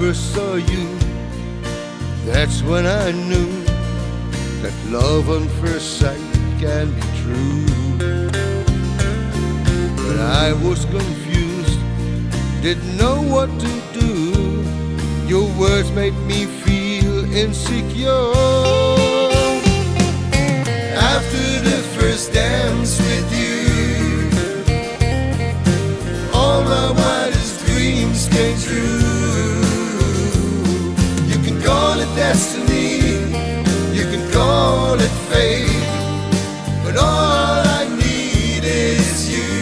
first saw you, that's when I knew that love on first sight can be true. But I was confused, didn't know what to do. Your words made me feel insecure. After the first dance with you, all my wildest dreams came true. You can call it destiny, you can call it fate, but all I need is you.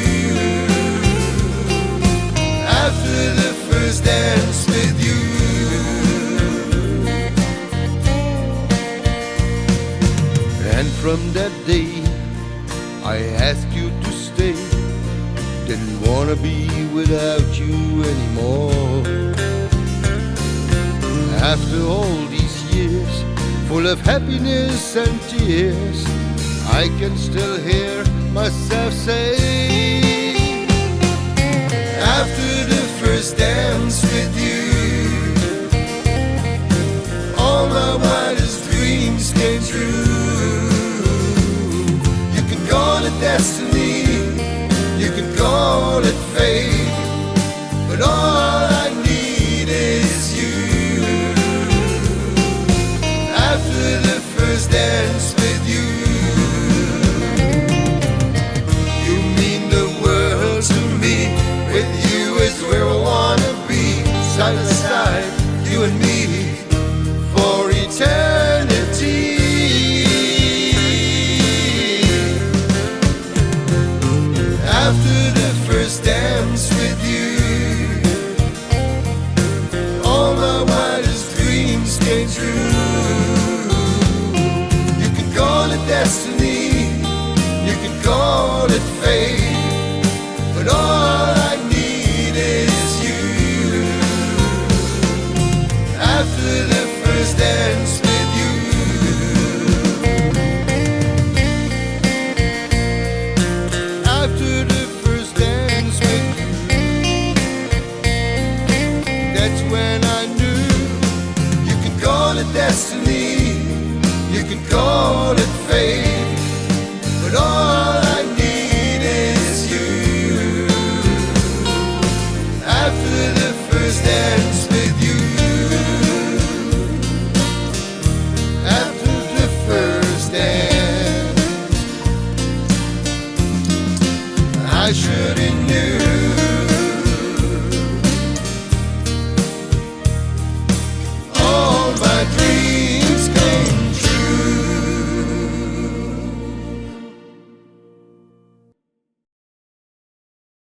After the first dance with you, and from that day I asked you to stay. Didn't wanna be without you anymore. After all these years, full of happiness and tears, I can still hear myself say, after the first dance with you, all my wildest dreams came true. You can call it destiny, you can call it fate, but all I need is you. After the first dance with you, you mean the world to me. With you is where I wanna be, side by side, you and me, for eternity. After the first dance with you, all my wildest dreams came true. You can call it destiny, you can call it fate, but all I need is you. After the first dance with you, after the first dance with you, that's when I knew. You can call it destiny, you can call it fate, but all I need is you. After the first dance with you, after the first dance, I should've knew.